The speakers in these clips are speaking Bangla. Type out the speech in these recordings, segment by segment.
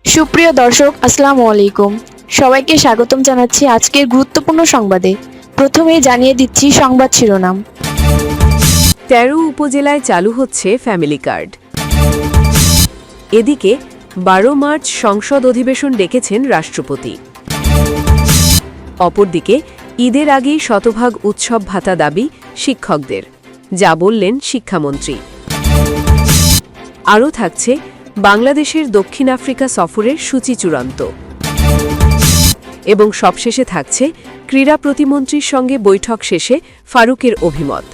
সুপ্রিয় দর্শক, আসসালামু আলাইকুম। সবাইকে স্বাগতম জানাচ্ছি আজকের গুরুত্বপূর্ণ সংবাদে। প্রথমেই জানিয়ে দিচ্ছি সংবাদ শিরোনাম। ১৩ উপজেলায় চালু হচ্ছে ফ্যামিলি কার্ড। এদিকে ১২ মার্চ সংসদ অধিবেশন ডেকেছেন রাষ্ট্রপতি। অপরদিকে ঈদের আগেই শতভাগ উৎসব ভাতা দাবি শিক্ষকদের, যা বললেন শিক্ষামন্ত্রী। আরও থাকছে বাংলাদেশের দক্ষিণ আফ্রিকা সফরের সূচি চূড়ান্ত। এবং সবশেষে থাকছে ক্রীড়া প্রতিমন্ত্রীর সঙ্গে বৈঠক শেষে ফারুকের অভিমত।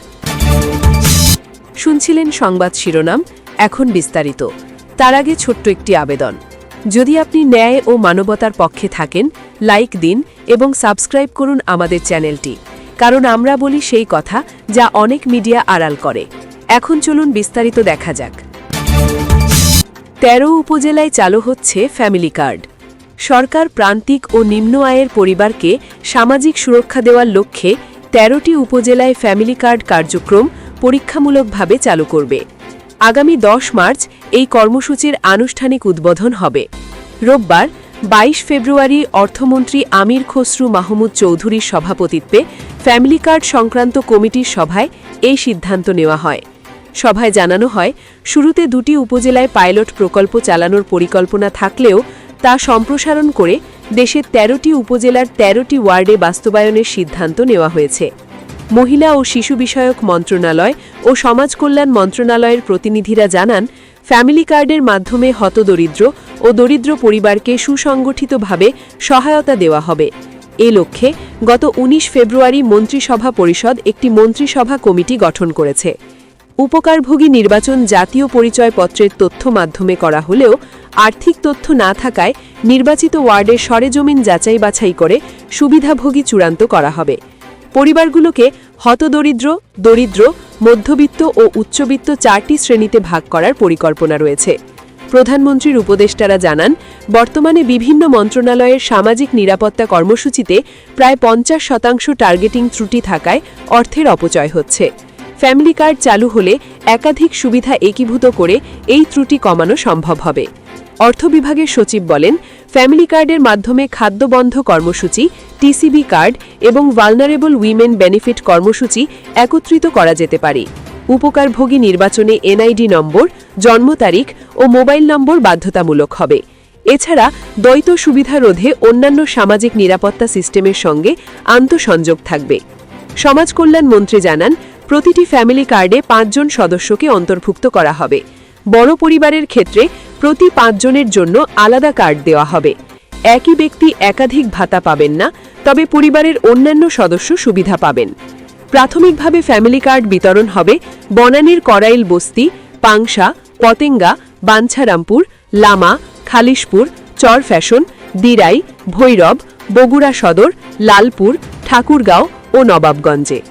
শুনছিলেন সংবাদ শিরোনাম, এখন বিস্তারিত। তার আগে ছোট্ট একটি আবেদন। যদি আপনি ন্যায় ও মানবতার পক্ষে থাকেন, লাইক দিন এবং সাবস্ক্রাইব করুন আমাদের চ্যানেলটি, কারণ আমরা বলি সেই কথা যা অনেক মিডিয়া আড়াল করে। এখন চলুন বিস্তারিত দেখা যাক। ১৩ উপজেলায় চালু হচ্ছে ফ্যামিলি কার্ড। সরকার প্রান্তিক ও নিম্ন আয়ের পরিবারকে সামাজিক সুরক্ষা দেওয়ার লক্ষ্যে ১৩টি উপজেলায় ফ্যামিলি কার্ড কার্যক্রম পরীক্ষামূলকভাবে চালু করবে। আগামী ১০ মার্চ এই কর্মসূচির আনুষ্ঠানিক উদ্বোধন হবে। রোববার ২২ ফেব্রুয়ারি অর্থমন্ত্রী আমির খসরু মাহমুদ চৌধুরীর সভাপতিত্বে ফ্যামিলি কার্ড সংক্রান্ত কমিটির সভায় এই সিদ্ধান্ত নেওয়া হয়। সভায় জানানো হয়, শুরুতে ২টি উপজেলায় পাইলট প্রকল্প চালানোর পরিকল্পনা থাকলেও তা সম্প্রসারণ করে দেশের ১৩টি উপজেলার ১৩টি ওয়ার্ডে বাস্তবায়নের সিদ্ধান্ত নেওয়া হয়েছে। মহিলা ও শিশু বিষয়ক মন্ত্রণালয় ও সমাজ কল্যাণ মন্ত্রণালয়ের প্রতিনিধিরা জানান, ফ্যামিলি কার্ডের মাধ্যমে হতদরিদ্র ও দরিদ্র পরিবারকে সুসংগঠিতভাবে সহায়তা দেওয়া হবে। এ লক্ষ্যে গত ১৯ ফেব্রুয়ারি মন্ত্রিসভা পরিষদ একটি মন্ত্রিসভা কমিটি গঠন করেছে। উপকারভোগী নির্বাচন জাতীয় পরিচয়পত্রের তথ্য মাধ্যমে করা হলেও আর্থিক তথ্য না থাকায় নির্বাচিত ওয়ার্ডে সরেজমিন যাচাই বাছাই করে সুবিধাভোগী চূড়ান্ত করা হবে। পরিবারগুলোকে হতদরিদ্র, দরিদ্র, মধ্যবিত্ত ও উচ্চবিত্ত ৪টি শ্রেণীতে ভাগ করার পরিকল্পনা রয়েছে। প্রধানমন্ত্রীর উপদেষ্টারা জানান, বর্তমানে বিভিন্ন মন্ত্রণালয়ের সামাজিক নিরাপত্তা কর্মসূচিতে প্রায় ৫০% টার্গেটিং ত্রুটি থাকায় অর্থের অপচয় হচ্ছে। ফ্যামিলি কার্ড চালু হলে একাধিক সুবিধা একীভূত করে এই ত্রুটি কমানো সম্ভব হবে। অর্থ বিভাগের সচিব বলেন, ফ্যামিলি কার্ডের মাধ্যমে খাদ্যবন্ধ কর্মসূচি, টিসিবি কার্ড এবং ভালনারেবল উইমেন বেনিফিট কর্মসূচি একত্রিত করা যেতে পারে। উপকারভোগী নির্বাচনে এনআইডি নম্বর, জন্ম তারিখ ও মোবাইল নম্বর বাধ্যতামূলক হবে। এছাড়া দ্বৈত সুবিধা রোধে অন্যান্য সামাজিক নিরাপত্তা সিস্টেমের সঙ্গে আন্তঃসংযোগ থাকবে। সমাজ কল্যাণ মন্ত্রী জানান, প্রতিটি ফ্যামিলি কার্ডে ৫ জন সদস্যকে অন্তর্ভুক্ত করা হবে। বড় পরিবারের ক্ষেত্রে প্রতি ৫ জনের জন্য আলাদা কার্ড দেওয়া হবে। একই ব্যক্তি একাধিক ভাতা পাবেন না, তবে পরিবারের অন্যান্য সদস্য সুবিধা পাবেন। প্রাথমিকভাবে ফ্যামিলি কার্ড বিতরণ হবে বনানীর করাইল বস্তি, পাংশা, পতেঙ্গা, বাঞ্ছারামপুর, লামা, খালিশপুর, চর ফ্যাশন, দিরাই, ভৈরব, বগুড়া সদর, লালপুর, ঠাকুরগাঁও ও নবাবগঞ্জে।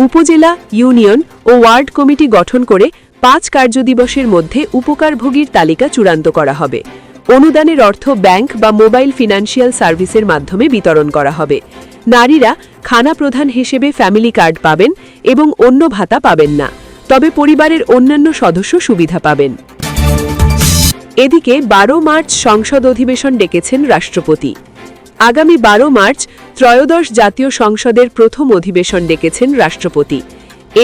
উপজেলা, ইউনিয়ন ও ওয়ার্ড কমিটি গঠন করে ৫ কার্যদিবসের মধ্যে উপকারভোগীর তালিকা চূড়ান্ত করা হবে। অনুদানের অর্থ ব্যাংক বা মোবাইল ফিনান্সিয়াল সার্ভিসের মাধ্যমে বিতরণ করা হবে। নারীরা খানা প্রধান হিসেবে ফ্যামিলি কার্ড পাবেন এবং অন্য ভাতা পাবেন না, তবে পরিবারের অন্যান্য সদস্য সুবিধা পাবেন। এদিকে ১২ মার্চ সংসদ অধিবেশন ডেকেছেন রাষ্ট্রপতি। আগামী ১২ মার্চ ত্রয়োদশ জাতীয় সংসদের প্রথম অধিবেশন ডেকেছেন রাষ্ট্রপতি।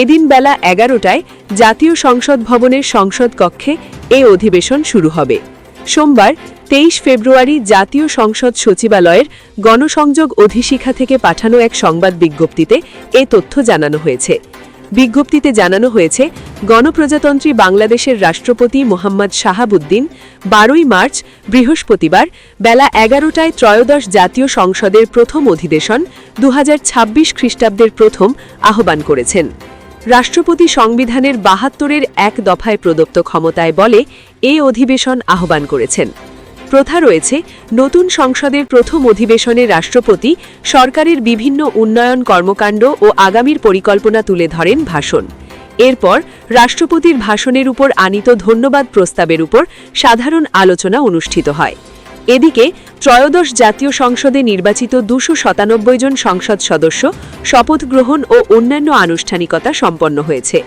এদিন বেলা ১১টায় জাতীয় সংসদ ভবনের সংসদ কক্ষে এ অধিবেশন শুরু হবে। সোমবার ২৩ ফেব্রুয়ারি জাতীয় সংসদ সচিবালয়ের গণসংযোগ অধিশিখা থেকে পাঠানো এক সংবাদ বিজ্ঞপ্তিতে এ তথ্য জানানো হয়েছে। বিজ্ঞপ্তিতে জানানো হয়েছে, গণপ্রজাতন্ত্রী বাংলাদেশের রাষ্ট্রপতি মোহাম্মদ শাহাবুদ্দিন ১২ মার্চ বৃহস্পতিবার বেলা ১১টায় ত্রয়োদশ জাতীয় সংসদের প্রথম অধিবেশন ২০২৬ খ্রিস্টাব্দের প্রথম আহ্বান করেছেন। রাষ্ট্রপতি সংবিধানের ৭২-এর ১ দফায় প্রদত্ত ক্ষমতায় বলে এই অধিবেশন আহ্বান করেছেন। প্রথা রয়েছে, নতুন সংসদের প্রথম অধিবেশনে রাষ্ট্রপতি সরকারের বিভিন্ন উন্নয়ন কর্মকাণ্ড ও আগামীর পরিকল্পনা তুলে ধরেন ভাষণ। এরপর রাষ্ট্রপতির ভাষণের উপর আনীত ধন্যবাদ প্রস্তাবের উপর সাধারণ আলোচনা অনুষ্ঠিত হয়। এদিকে ত্রয়োদশ জাতীয় সংসদে নির্বাচিত ২৯৭ জন সংসদ সদস্য শপথ গ্রহণ ও অন্যান্য আনুষ্ঠানিকতা সম্পন্ন হয়েছে।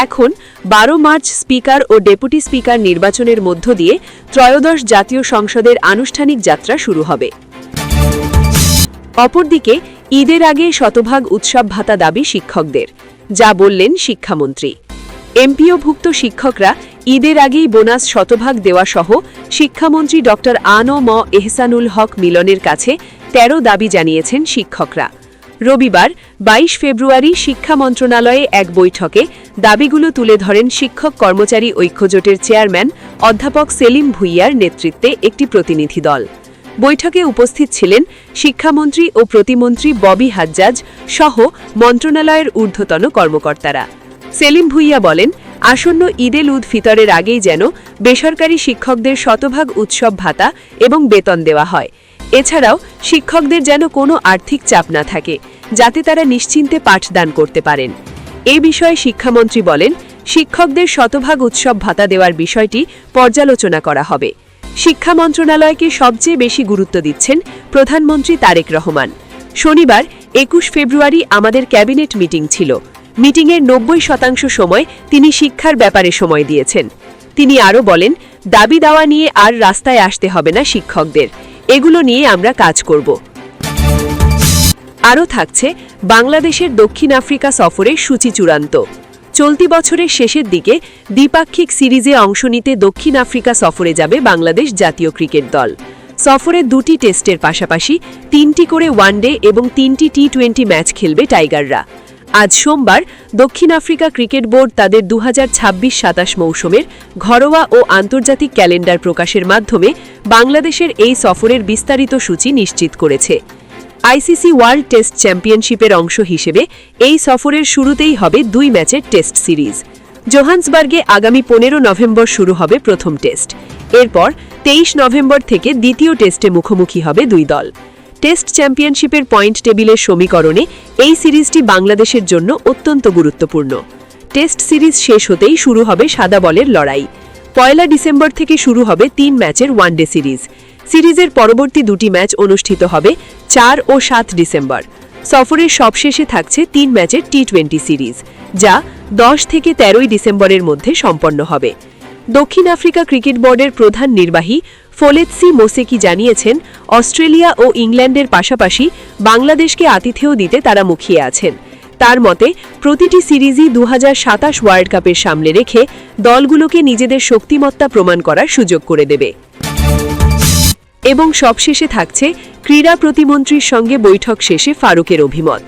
এখন 12 মার্চ স্পিকার ও ডেপুটি স্পিকার নির্বাচনের মধ্য দিয়ে ত্রয়োদশ জাতীয় সংসদের আনুষ্ঠানিক যাত্রা শুরু হবে। অপরদিকে ঈদের আগে শতভাগ উৎসব ভাতা দাবি শিক্ষকদের, যা বললেন শিক্ষামন্ত্রী। এমপিওভুক্ত শিক্ষকরা ঈদের আগেই বোনাস শতভাগ দেওয়া সহ শিক্ষামন্ত্রী ডক্টর আ.ন.ম এহসানুল হক মিলনের কাছে 13 দাবি জানিয়েছেন শিক্ষকরা। রবিবার 22 ফেব্রুয়ারি শিক্ষা মন্ত্রণালয়ে এক বৈঠকে দাবিগুলো তুলে ধরেন শিক্ষক কর্মচারী ঐক্যজোটের চেয়ারম্যান অধ্যাপক সেলিম ভুইয়ার নেতৃত্বে একটি প্রতিনিধি দল। বৈঠকে উপস্থিত ছিলেন শিক্ষামন্ত্রী ও প্রতিমন্ত্রী ববি হাজ্জাজ সহ মন্ত্রণালয়ের ঊর্ধ্বতন কর্মকর্তারা। সেলিম ভুইয়া বলেন, আসন্ন ঈদুল ফিতরের আগেই যেন বেসরকারি শিক্ষকদের শতভাগ উৎসব ভাতা এবং বেতন দেওয়া হয়। এছাড়াও শিক্ষকদের যেন কোনো আর্থিক চাপ না থাকে, যাতে তারা নিশ্চিন্তে পাঠদান করতে পারেন। এ বিষয়ে শিক্ষামন্ত্রী বলেন, শিক্ষকদের শতভাগ উৎসব ভাতা দেওয়ার বিষয়টি পর্যালোচনা করা হবে। শিক্ষা মন্ত্রণালয়কে সবচেয়ে বেশি গুরুত্ব দিচ্ছেন প্রধানমন্ত্রী তারেক রহমান। শনিবার 21 ফেব্রুয়ারি আমাদের ক্যাবিনেট মিটিং ছিল। মিটিংয়ের 90% সময় তিনি শিক্ষার ব্যাপারে সময় দিয়েছেন। তিনি আরও বলেন, দাবি দাওয়া নিয়ে আর রাস্তায় আসতে হবে না শিক্ষকদের, এগুলো নিয়ে আমরা কাজ করব। আরও থাকছে বাংলাদেশের দক্ষিণ আফ্রিকা সফরের সূচি চূড়ান্ত। চলতি বছরের শেষের দিকে দ্বিপাক্ষিক সিরিজে অংশ নিতে দক্ষিণ আফ্রিকা সফরে যাবে বাংলাদেশ জাতীয় ক্রিকেট দল। সফরে 2টি টেস্টের পাশাপাশি 3টি করে ওয়ানডে এবং 3টি টি-20 ম্যাচ খেলবে টাইগাররা। আজ সোমবার দক্ষিণ আফ্রিকা ক্রিকেট বোর্ড তাদের 2026-27 মৌসুমের ঘরোয়া ও আন্তর্জাতিক ক্যালেন্ডার প্রকাশের মাধ্যমে বাংলাদেশের এই সফরের বিস্তারিত সূচি নিশ্চিত করেছে। আইসিসি ওয়ার্ল্ড টেস্ট চ্যাম্পিয়নশিপের অংশ হিসেবে এই সফরের শুরুতেই হবে 2 ম্যাচের টেস্ট সিরিজ। জোহান্সবার্গে আগামী 15 নভেম্বর শুরু হবে প্রথম টেস্ট। এরপর 23 নভেম্বর থেকে দ্বিতীয় টেস্টে মুখোমুখি হবে দুই দল। টেস্ট চ্যাম্পিয়নশিপের পয়েন্ট টেবিলের সমীকরণে এই সিরিজটি বাংলাদেশের জন্য অত্যন্ত গুরুত্বপূর্ণ। টেস্ট সিরিজ শেষ হতেই শুরু হবে সাদা বলের লড়াই। 1 ডিসেম্বর থেকে শুরু হবে 3 ম্যাচের ওয়ানডে সিরিজ। সিরিজের পরবর্তী 2টি ম্যাচ অনুষ্ঠিত হবে 4 ও 7 ডিসেম্বর। সফরের সবশেষে থাকছে 3 ম্যাচের টি-20 সিরিজ, যা 10 থেকে 13 ডিসেম্বরের মধ্যে সম্পন্ন হবে। দক্ষিণ আফ্রিকা ক্রিকেট বোর্ডের প্রধান নির্বাহী ফোলেৎসি মোসেকি জানিয়েছেন, অস্ট্রেলিয়া ও ইংল্যান্ডের পাশাপাশি বাংলাদেশকে আতিথেয় দিতে তারা মুখিয়ে আছেন। তার মতে প্রতিটি সিরিজই 2027 ওয়ার্ল্ড কাপের সামনে রেখে দলগুলোকে নিজেদের শক্তিমত্তা প্রমাণ করার সুযোগ করে দেবে। এবং সবশেষে থাকছে ক্রীড়া প্রতিমন্ত্রীর সঙ্গে বৈঠক শেষে ফারুকের অভিমত।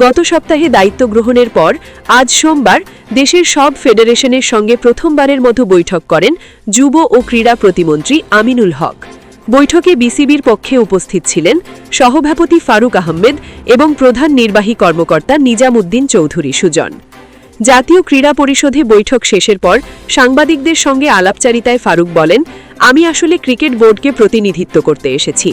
গত সপ্তাহে দায়িত্ব গ্রহণের পর আজ সোমবার দেশের সব ফেডারেশনের সঙ্গে প্রথমবারের মতো বৈঠক করেন যুব ও ক্রীড়া প্রতিমন্ত্রী আমিনুল হক। বৈঠকে বিসিবির পক্ষে উপস্থিত ছিলেন সহসভাপতি ফারুক আহমেদ এবং প্রধান নির্বাহী কর্মকর্তা নিজামুদ্দিন চৌধুরী সুজন। জাতীয় ক্রীড়া পরিষদে বৈঠক শেষের পর সাংবাদিকদের সঙ্গে আলাপচারিতায় ফারুক বলেন, আমি আসলে ক্রিকেট বোর্ডকে প্রতিনিধিত্ব করতে এসেছি।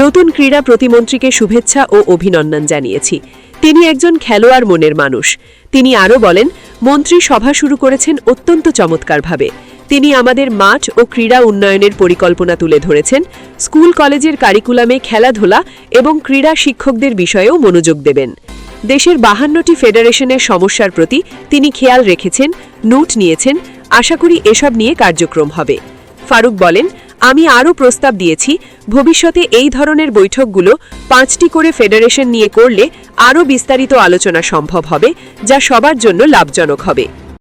নতুন ক্রীড়া প্রতিমন্ত্রীকে শুভেচ্ছা ও অভিনন্দন জানিয়েছি। তিনি একজন খেলোয়াড় মনের মানুষ। তিনি আরও বলেন, মন্ত্রী সভা শুরু করেছেন অত্যন্ত চমৎকারভাবে। তিনি আমাদের মাঠ ও ক্রীড়া উন্নয়নের পরিকল্পনা তুলে ধরেছেন। স্কুল কলেজের কারিকুলামে খেলাধুলা এবং ক্রীড়া শিক্ষকদের বিষয়েও মনোযোগ দেবেন। দেশের 52টি ফেডারেশনের সমস্যার প্রতি তিনি খেয়াল রেখেছেন, নোট নিয়েছেন। আশা করি এসব নিয়ে কার্যক্রম হবে। ফারুক বলেন, আমি আরও প্রস্তাব দিয়েছি, ভবিষ্যতে এই ধরনের বৈঠকগুলো 5টি করে ফেডারেশন নিয়ে করলে আরও বিস্তারিত আলোচনা সম্ভব হবে, যা সবার জন্য লাভজনক হবে।